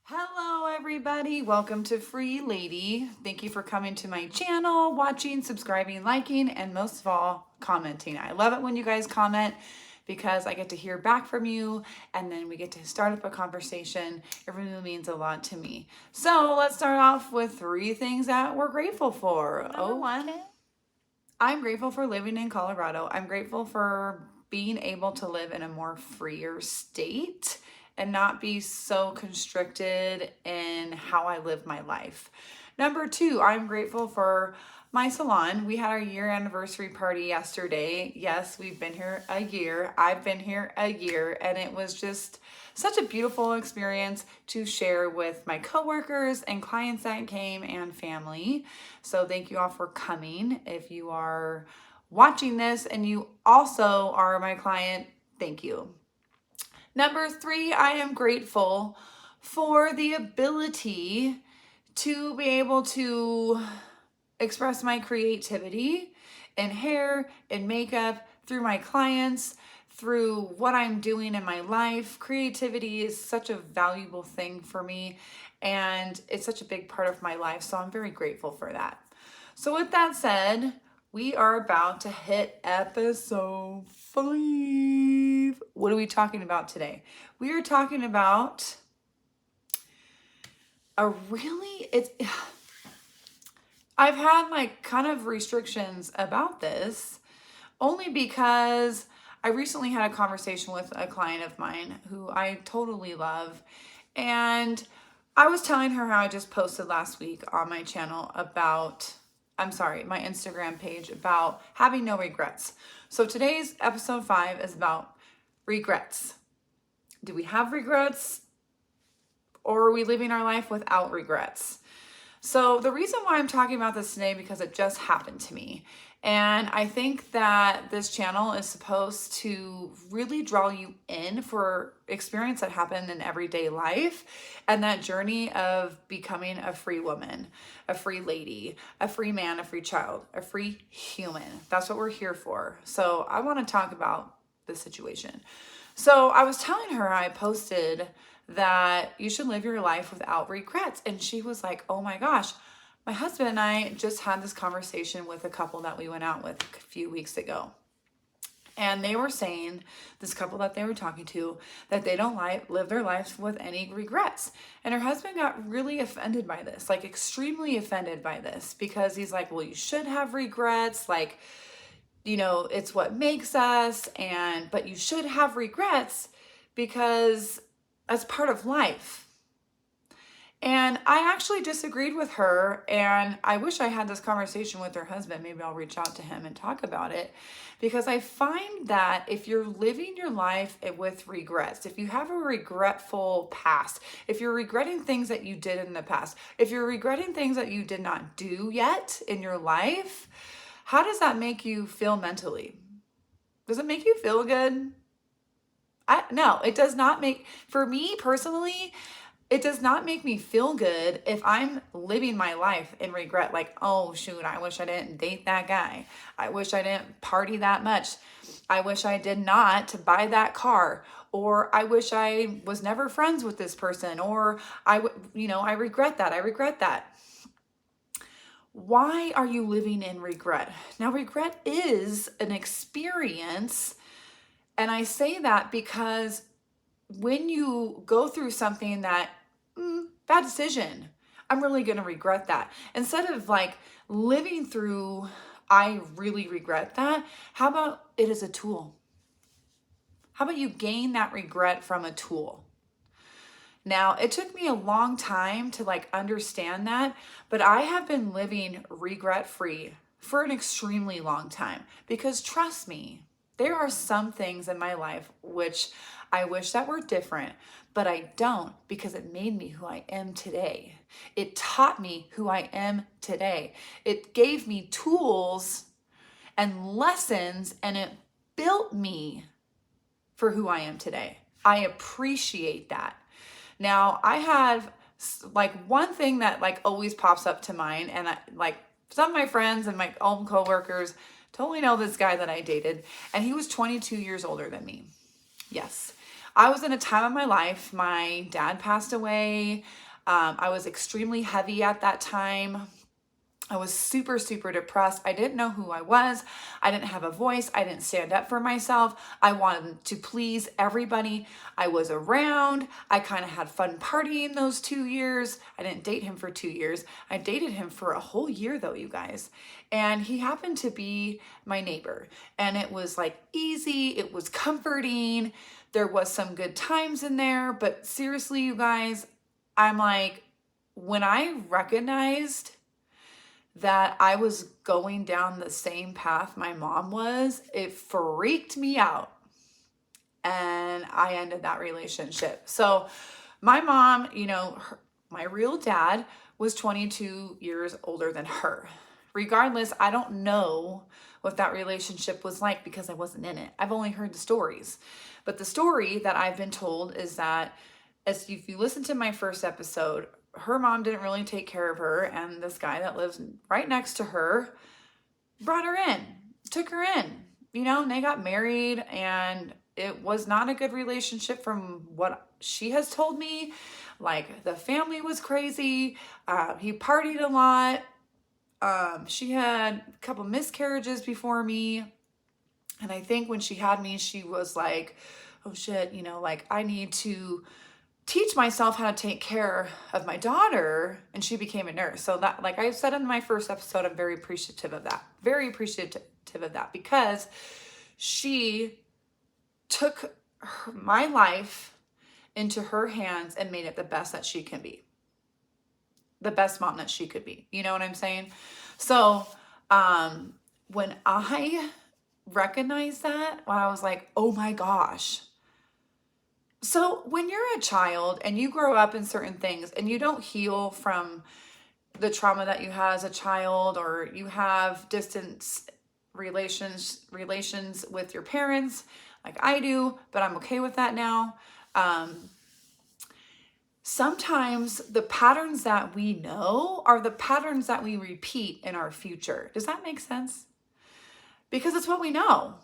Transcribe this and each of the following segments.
Hello everybody, welcome to Free Lady. Thank you for coming to my channel, watching, subscribing, liking, and most of all, commenting. I love it when you guys comment because I get to hear back from you and then we get to start up a conversation. It really means a lot to me. So let's start off with 3 things that we're grateful for. Number one, I'm grateful for living in Colorado. I'm grateful for being able to live in a more freer state and not be so constricted in how I live my life. Number 2, I'm grateful for my salon. We had our year anniversary party yesterday. Yes, we've been here a year. I've been here a year, and it was just such a beautiful experience to share with my coworkers and clients that came and family. So thank you all for coming. If you are watching this and you also are my client, thank you. Number 3, I am grateful for the ability to be able to express my creativity in hair and makeup through my clients, through what I'm doing in my life. Creativity is such a valuable thing for me and it's such a big part of my life, so I'm very grateful for that. So with that said, we are about to hit episode 5. What are we talking about today? We are talking about I've had like kind of restrictions about this only because I recently had a conversation with a client of mine who I totally love. And I was telling her how I just posted last week on my channel about, my Instagram page about having no regrets. So today's episode 5 is about regrets. Do we have regrets? Or are we living our life without regrets? So the reason why I'm talking about this today, because it just happened to me. And I think that this channel is supposed to really draw you in for experience that happen in everyday life and that journey of becoming a free woman, a free lady, a free man, a free child, a free human. That's what we're here for. So I want to talk about this situation. So I was telling her, I posted that you should live your life without regrets. And she was like, oh my gosh, my husband and I just had this conversation with a couple that we went out with a few weeks ago. And they were saying, this couple that they were talking to, that they don't live their lives with any regrets. And her husband got really offended by this, like extremely offended by this, because he's like, well, you should have regrets. Like, you know, it's what makes us, but you should have regrets because that's part of life. And I actually disagreed with her, and I wish I had this conversation with her husband. Maybe I'll reach out to him and talk about it, because I find that if you're living your life with regrets, if you have a regretful past, if you're regretting things that you did in the past, if you're regretting things that you did not do yet in your life, how does that make you feel mentally? Does it make you feel good? No, it does not make, for me personally, it does not make me feel good if I'm living my life in regret. Like, oh shoot, I wish I didn't date that guy. I wish I didn't party that much. I wish I did not buy that car. Or I wish I was never friends with this person. Or I regret that. I regret that. Why are you living in regret? Now, regret is an experience. And I say that because when you go through something that, bad decision, I'm really going to regret that. Instead of like living through, I really regret that, how about it as a tool? How about you gain that regret from a tool? Now, it took me a long time to like understand that, but I have been living regret-free for an extremely long time, because trust me, there are some things in my life which I wish that were different, but I don't, because it made me who I am today. It taught me who I am today. It gave me tools and lessons, and it built me for who I am today. I appreciate that. Now, I have like one thing that like always pops up to mind, and like some of my friends and my own coworkers totally know this guy that I dated, and he was 22 years older than me. Yes. I was in a time of my life. My dad passed away. I was extremely heavy at that time. I was super, super depressed. I didn't know who I was. I didn't have a voice. I didn't stand up for myself. I wanted to please everybody I was around. I kind of had fun partying those 2 years. I didn't date him for 2 years. I dated him for a whole year though, you guys. And he happened to be my neighbor. And it was like easy. It was comforting. There was some good times in there. But seriously, you guys, I'm like, when I recognized that I was going down the same path my mom was, it freaked me out. And I ended that relationship. So my mom, my real dad was 22 years older than her. Regardless, I don't know what that relationship was like because I wasn't in it. I've only heard the stories. But the story that I've been told is that, as if you listen to my first episode, her mom didn't really take care of her, and this guy that lives right next to her brought her in, took her in, and they got married, and it was not a good relationship from what she has told me. Like, the family was crazy. He partied a lot. She had a couple miscarriages before me. And I think when she had me, she was like, oh shit, like, I need to teach myself how to take care of my daughter. And she became a nurse. So that, like I said in my first episode, I'm very appreciative of that. Very appreciative of that, because she took my life into her hands and made it the best that she can be. The best mom that she could be. You know what I'm saying? So when I recognized that, when I was like, oh my gosh. So when you're a child and you grow up in certain things and you don't heal from the trauma that you had as a child, or you have distance relations with your parents, like I do, but I'm okay with that now. Sometimes the patterns that we know are the patterns that we repeat in our future. Does that make sense? Because it's what we know.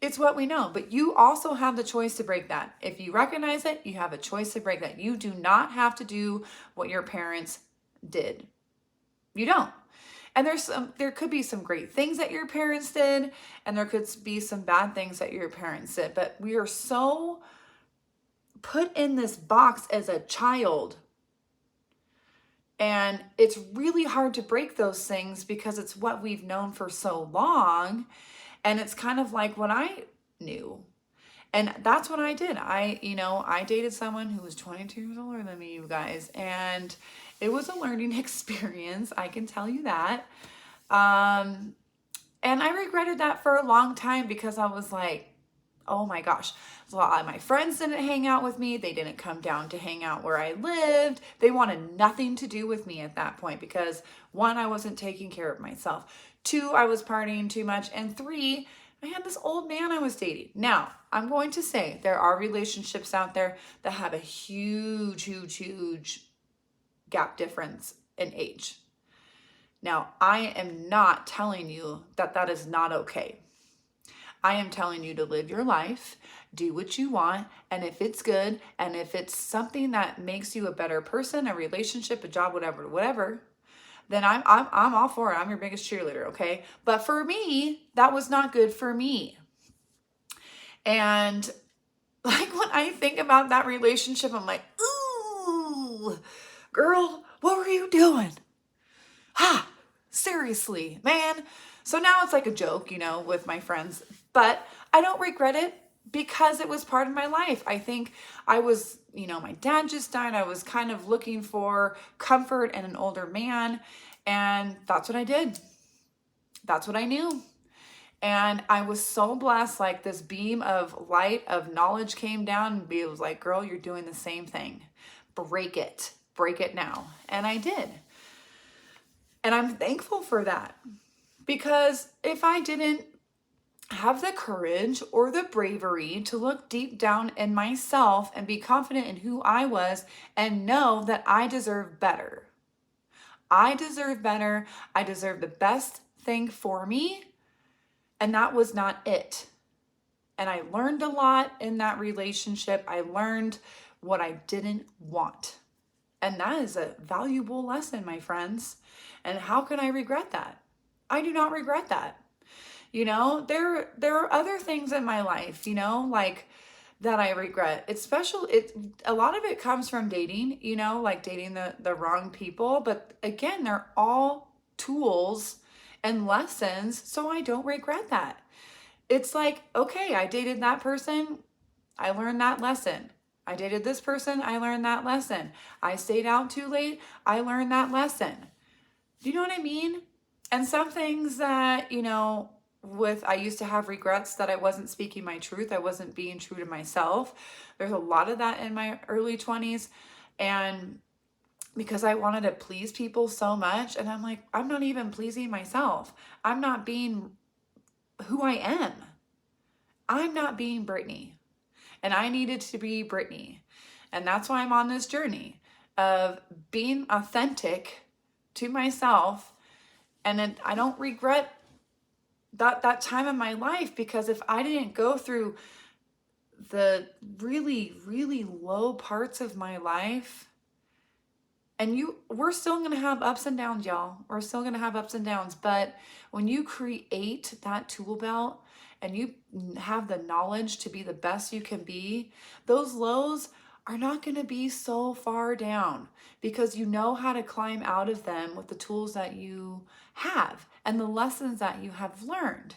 It's what we know, but you also have the choice to break that. If you recognize it, you have a choice to break that. You do not have to do what your parents did. You don't. And there could be some great things that your parents did, and there could be some bad things that your parents did, but we are so put in this box as a child. And it's really hard to break those things because it's what we've known for so long. And it's kind of like what I knew. And that's what I did. I dated someone who was 22 years older than me, you guys. And it was a learning experience. I can tell you that. And I regretted that for a long time because I was like, oh my gosh. So a lot of my friends didn't hang out with me. They didn't come down to hang out where I lived. They wanted nothing to do with me at that point because, one, I wasn't taking care of myself. 2, I was partying too much. And 3, I had this old man I was dating. Now, I'm going to say there are relationships out there that have a huge, huge, huge gap difference in age. Now, I am not telling you that that is not okay. I am telling you to live your life, do what you want, and if it's good, and if it's something that makes you a better person, a relationship, a job, whatever, then I'm all for it. I'm your biggest cheerleader, okay? But for me, that was not good for me. And like when I think about that relationship, I'm like, ooh, girl, what were you doing? Seriously, man. So now it's like a joke, with my friends, but I don't regret it because it was part of my life. I think I was, my dad just died. I was kind of looking for comfort in an older man, and that's what I did. That's what I knew. And I was so blessed, like this beam of light, of knowledge came down, and it was like, girl, you're doing the same thing. Break it now. And I did. And I'm thankful for that, because if I didn't have the courage or the bravery to look deep down in myself and be confident in who I was and know that I deserve better. I deserve better. I deserve the best thing for me. And that was not it. And I learned a lot in that relationship. I learned what I didn't want. And that is a valuable lesson, my friends. And how can I regret that? I do not regret that. You know, there are other things in my life, you know, like that I regret. It's special. A lot of it comes from dating, you know, like dating the wrong people. But again, they're all tools and lessons, so I don't regret that. It's like, okay, I dated that person, I learned that lesson. I dated this person, I learned that lesson. I stayed out too late, I learned that lesson. Do you know what I mean? And some things that, you know, I used to have regrets that I wasn't speaking my truth. I wasn't being true to myself. There's a lot of that in my early 20s. And because I wanted to please people so much, and I'm like, I'm not even pleasing myself. I'm not being who I am. I'm not being Brittany. And I needed to be Brittany. And that's why I'm on this journey of being authentic to myself. And I don't regret that time in my life, because if I didn't go through the really, really low parts of my life, and we're still going to have ups and downs, y'all. We're still going to have ups and downs. But when you create that tool belt and you have the knowledge to be the best you can be, those lows are not going to be so far down, because you know how to climb out of them with the tools that you have and the lessons that you have learned.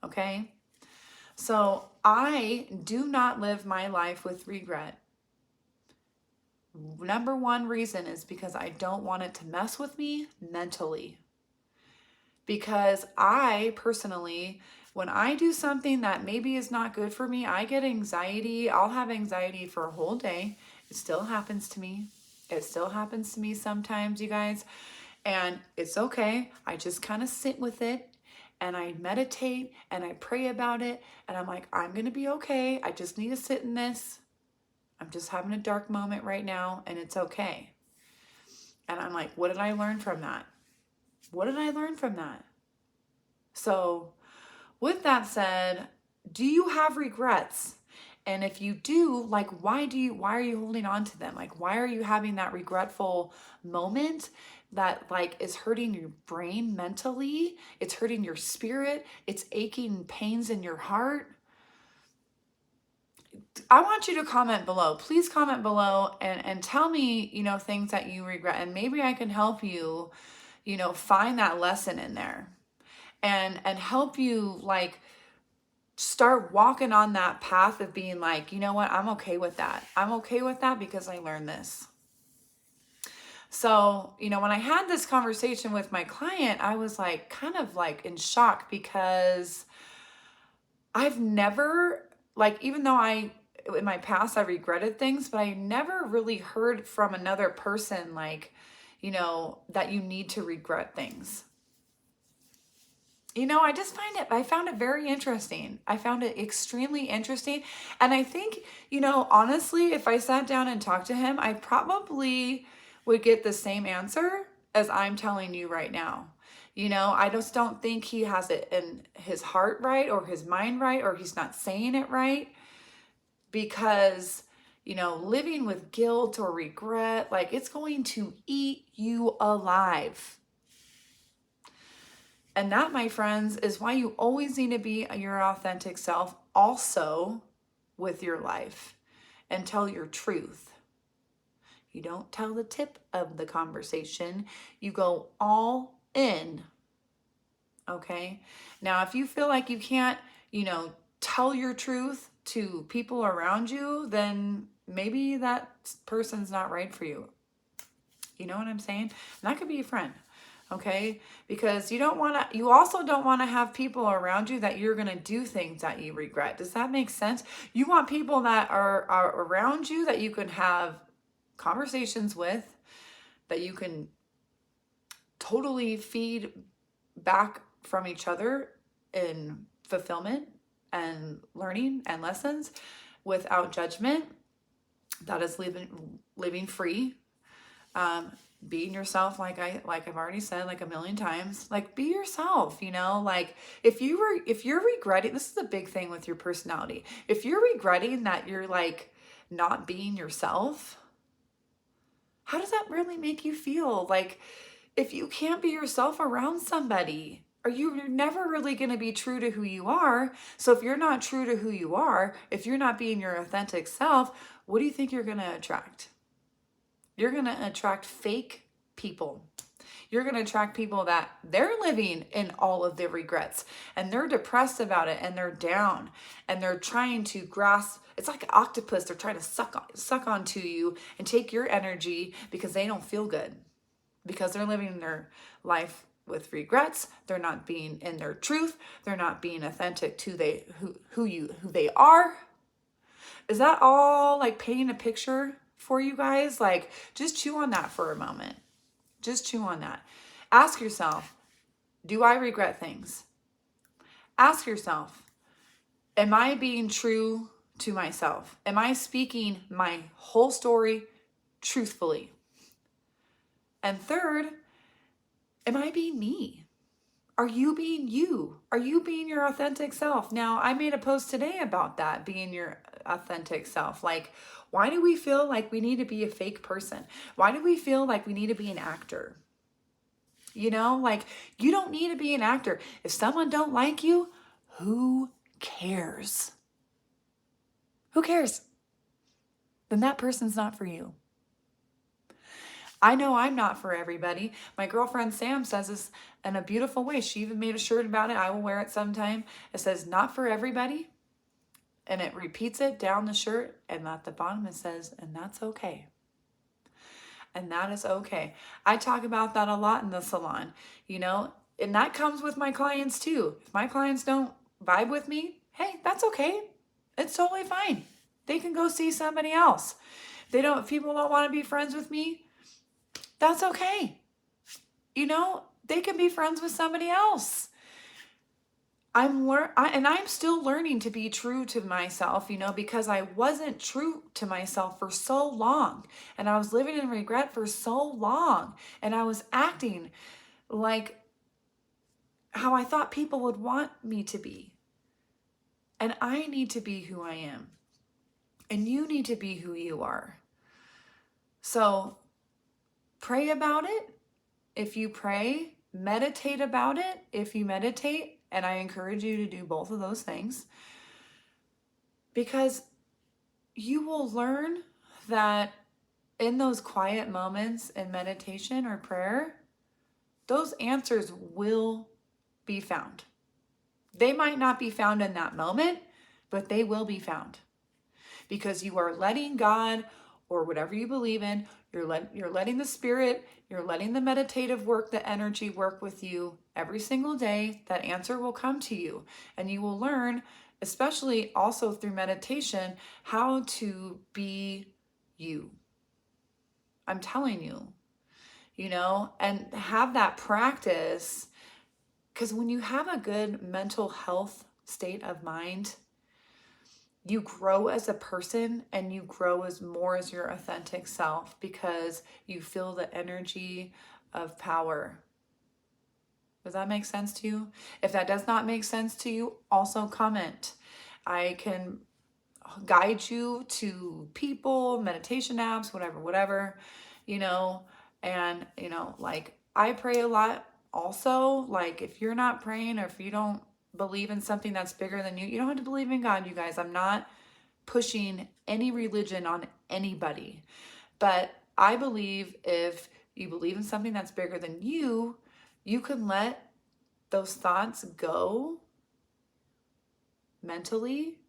Okay? So I do not live my life with regret. Number one reason is because I don't want it to mess with me mentally. Because I personally, when I do something that maybe is not good for me, I get anxiety. I'll have anxiety for a whole day. It still happens to me. It still happens to me sometimes, you guys. And it's okay. I just kind of sit with it and I meditate and I pray about it. And I'm like, I'm going to be okay. I just need to sit in this. I'm just having a dark moment right now, and it's okay. And I'm like, what did I learn from that? What did I learn from that? So with that said, do you have regrets? And if you do, like, why are you holding on to them? Like, why are you having that regretful moment that like is hurting your brain mentally? It's hurting your spirit. It's aching pains in your heart. I want you to comment below. Please comment below and tell me, you know, things that you regret. And maybe I can help you, you know, find that lesson in there and help you like start walking on that path of being like, you know what, I'm okay with that. I'm okay with that because I learned this. So, you know, when I had this conversation with my client, I was like kind of like in shock, because I've never, like, even though in my past I regretted things, but I never really heard from another person like, you know, that you need to regret things. You know, I found it very interesting. I found it extremely interesting. And I think, you know, honestly, if I sat down and talked to him, I probably would get the same answer as I'm telling you right now. You know, I just don't think he has it in his heart right, or his mind right, or he's not saying it right. Because, you know, living with guilt or regret, like, it's going to eat you alive. And that, my friends, is why you always need to be your authentic self also with your life, and tell your truth. You don't tell the tip of the conversation. You go all in. Okay? Now, if you feel like you can't, you know, tell your truth to people around you, then maybe that person's not right for you. You know what I'm saying? And that could be a friend. Okay? Because you also don't want to have people around you that you're going to do things that you regret. Does that make sense? You want people that are around you that you can have conversations with, that you can totally feed back from each other in fulfillment and learning and lessons without judgment. That is living free. being yourself, like I've already said like a million times. Like, be yourself, you know? Like, if you're regretting, this is a big thing with your personality. If you're regretting that you're like not being yourself, how does that really make you feel? Like, if you can't be yourself around somebody, you're never really going to be true to who you are. So if you're not true to who you are, if you're not being your authentic self, what do you think you're going to attract? You're going to attract fake people. You're going to attract people that they're living in all of their regrets and they're depressed about it and they're down and they're trying to grasp. It's like an octopus. They're trying to suck onto you and take your energy because they don't feel good, because they're living their life with regrets. They're not being in their truth. They're not being authentic to who they are. Is that all like painting a picture for you guys? Like, just chew on that for a moment. Just chew on that. Ask yourself, do I regret things? Ask yourself, am I being true to myself? Am I speaking my whole story truthfully? And third, am I being me? Are you being you? Are you being your authentic self? Now, I made a post today about that, being your authentic self. Like, why do we feel like we need to be a fake person? Why do we feel like we need to be an actor? You know, like, you don't need to be an actor. If someone don't like you, who cares? Who cares? Then that person's not for you. I know I'm not for everybody. My girlfriend Sam says this in a beautiful way. She even made a shirt about it. I will wear it sometime. It says, not for everybody. And it repeats it down the shirt. And at the bottom it says, and that's okay. And that is okay. I talk about that a lot in the salon, you know, and that comes with my clients too. If my clients don't vibe with me, hey, that's okay. It's totally fine. They can go see somebody else. If people don't want to be friends with me, that's okay. You know, they can be friends with somebody else. I'm still learning to be true to myself, you know, because I wasn't true to myself for so long. And I was living in regret for so long. And I was acting like how I thought people would want me to be. And I need to be who I am. And you need to be who you are. So pray about it if you pray. Meditate about it if you meditate. And I encourage you to do both of those things, because you will learn that in those quiet moments in meditation or prayer, those answers will be found. They might not be found in that moment, but they will be found, because you are letting God, or whatever you believe in, you're letting the spirit, you're letting the meditative work, the energy work with you every single day. That answer will come to you, and you will learn, especially also through meditation, how to be you. I'm telling you, you know, and have that practice, because when you have a good mental health state of mind, you grow as a person and you grow as your authentic self, because you feel the energy of power. Does that make sense to you? If that does not make sense to you, also comment. I can guide you to people, meditation apps, whatever, you know, and, you know, like, I pray a lot also. Like, if you're not praying, or if you don't believe in something that's bigger than you, you don't have to believe in God, you guys. I'm not pushing any religion on anybody, but I believe if you believe in something that's bigger than you, you can let those thoughts go mentally,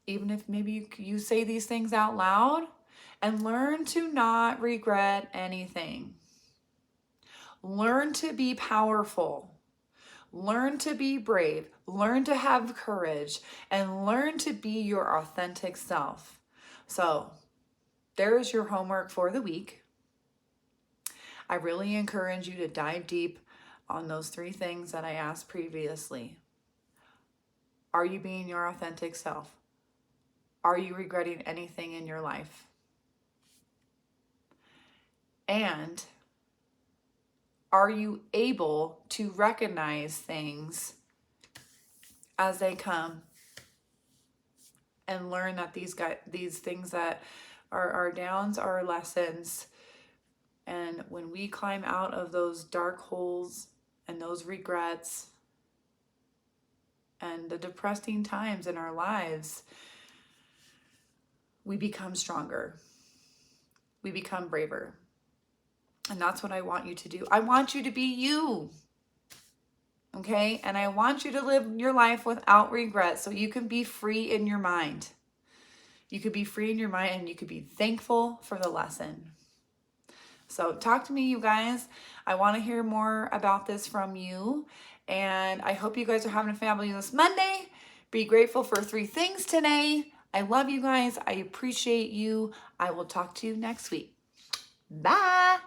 even if maybe you say these things out loud, and learn to not regret anything. Learn to be powerful. Learn to be brave. Learn to have courage, and learn to be your authentic self. So there is your homework for the week. I really encourage you to dive deep on those 3 things that I asked previously. Are you being your authentic self? Are you regretting anything in your life? And are you able to recognize things as they come and learn that these things that are our downs are lessons? And when we climb out of those dark holes and those regrets and the depressing times in our lives, we become stronger. We become braver. And that's what I want you to do. I want you to be you. Okay? And I want you to live your life without regret so you can be free in your mind. You could be free in your mind and you could be thankful for the lesson. So talk to me, you guys. I want to hear more about this from you. And I hope you guys are having a fabulous Monday. Be grateful for 3 things today. I love you guys. I appreciate you. I will talk to you next week. Bye.